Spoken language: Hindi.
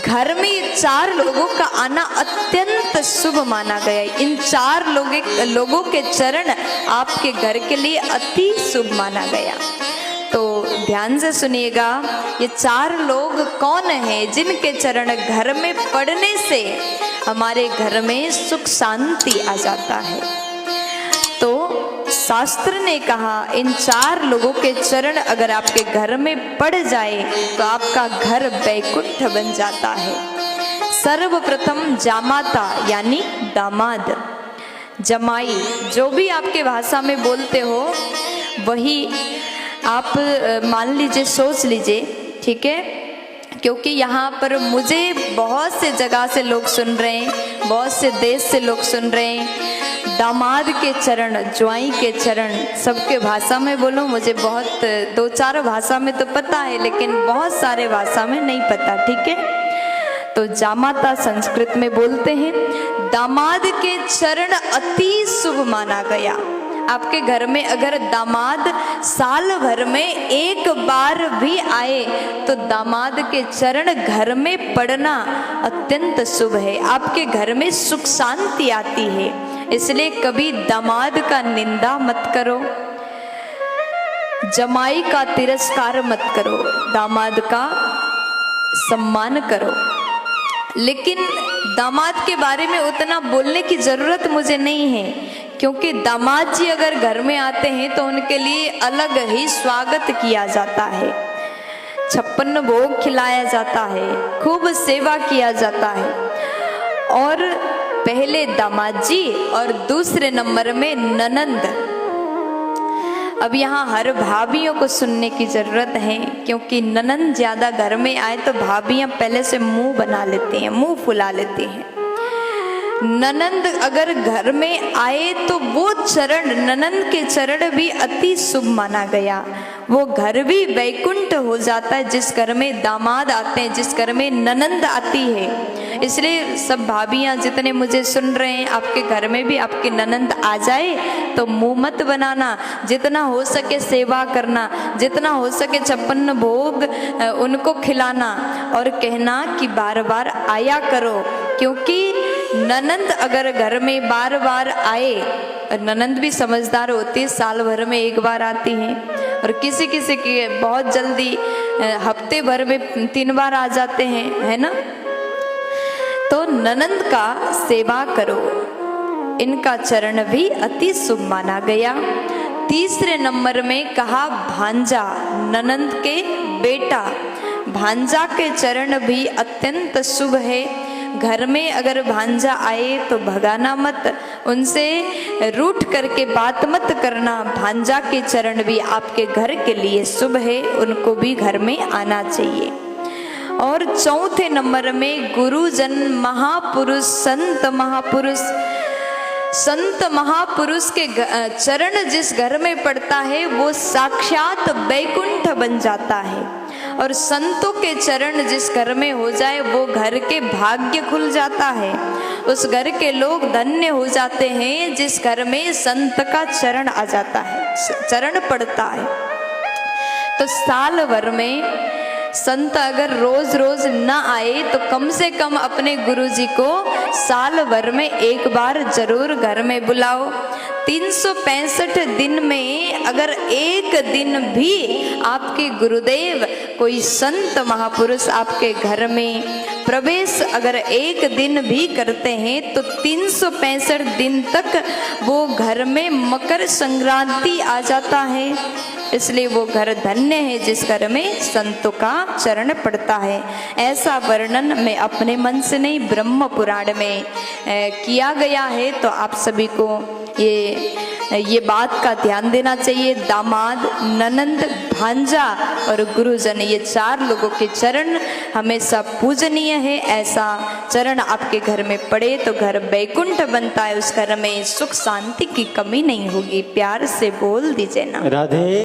घर में ये 4 लोगों का आना अत्यंत शुभ माना गया। इन 4 लोगों के चरण आपके घर के लिए अति शुभ माना गया। तो ध्यान से सुनिएगा, ये 4 लोग कौन हैं जिनके चरण घर में पड़ने से हमारे घर में सुख शांति आ जाता है। तो शास्त्र ने कहा इन 4 लोगों के चरण अगर आपके घर में पड़ जाए तो आपका घर वैकुंठ बन जाता है। सर्वप्रथम जामाता यानी दामाद, जमाई, जो भी आपके भाषा में बोलते हो वही आप मान लीजिए, सोच लीजिए, ठीक है। क्योंकि यहाँ पर मुझे बहुत से जगह से लोग सुन रहे हैं, बहुत से देश से लोग सुन रहे हैं। दामाद के चरण, ज्वाई के चरण, सबके भाषा में बोलो, मुझे बहुत 2-4 भाषा में तो पता है लेकिन बहुत सारे भाषा में नहीं पता, ठीक है। तो जामाता संस्कृत में बोलते हैं। दामाद के चरण अति शुभ माना गया। आपके घर में अगर दामाद साल भर में 1 बार भी आए तो दामाद के चरण घर में पड़ना अत्यंत शुभ है। आपके घर में सुख शांति आती है। इसलिए कभी दामाद का निंदा मत करो, जमाई का तिरस्कार मत करो, दामाद का सम्मान करो। लेकिन दामाद के बारे में उतना बोलने की जरूरत मुझे नहीं है, क्योंकि दामाद जी अगर घर में आते हैं तो उनके लिए अलग ही स्वागत किया जाता है, 56 भोग खिलाया जाता है, खूब सेवा किया जाता है। और पहले दामाद जी और दूसरे नंबर में ननंद। अब यहाँ हर भाभियों को सुनने की जरूरत है, क्योंकि ननंद ज्यादा घर में आए तो भाभियां पहले से मुंह बना लेती हैं, मुंह फुला लेती हैं। ननंद अगर घर में आए तो वो चरण, ननंद के चरण भी अति शुभ माना गया। वो घर भी वैकुंठ हो जाता है जिस घर में दामाद आते हैं, जिस घर में ननंद आती है। इसलिए सब भाभियां जितने मुझे सुन रहे हैं, आपके घर में भी आपकी ननंद आ जाए तो मुंह मत बनाना, जितना हो सके सेवा करना, जितना हो सके 56 भोग उनको खिलाना और कहना कि बार बार आया करो। क्योंकि ननंद अगर घर में बार बार आए, ननंद भी समझदार होती है, साल भर में 1 बार आती हैं, और किसी किसी की बहुत जल्दी हफ्ते भर में 3 बार आ जाते हैं, है ना। तो ननंद का सेवा करो, इनका चरण भी अति शुभ माना गया। तीसरे नंबर में कहा भांजा, ननंद के बेटा, भांजा के चरण भी अत्यंत शुभ है। घर में अगर भांजा आए तो भगाना मत, उनसे रूठ करके बात मत करना। भांजा के चरण भी आपके घर के लिए शुभ है, उनको भी घर में आना चाहिए। और चौथे नंबर में गुरुजन, महापुरुष, संत महापुरुष। संत महापुरुष के चरण जिस घर में पड़ता है वो साक्षात वैकुंठ बन जाता है। और संतों के चरण जिस घर में हो जाए वो घर के भाग्य खुल जाता है, उस घर के लोग धन्य हो जाते हैं जिस घर में संत का चरण आ जाता है, चरण पड़ता है। तो साल भर में संत अगर रोज रोज ना आए तो कम से कम अपने गुरुजी को साल भर में 1 बार जरूर घर में बुलाओ। 365 दिन में अगर 1 दिन भी आपके गुरुदेव कोई संत महापुरुष आपके घर में प्रवेश अगर 1 दिन भी करते हैं तो 365 दिन तक वो घर में मकर संक्रांति आ जाता है। इसलिए वो घर धन्य है जिस घर में संतों का चरण पड़ता है। ऐसा वर्णन मैं अपने मन से नहीं, ब्रह्म पुराण में किया गया है। तो आप सभी को ये बात का ध्यान देना चाहिए। दामाद, ननंद, भांजा और गुरुजन, ये 4 लोगों के चरण हमेशा पूजनीय है। ऐसा चरण आपके घर में पड़े तो घर वैकुंठ बनता है, उस घर में सुख शांति की कमी नहीं होगी। प्यार से बोल दीजिए ना, राधे।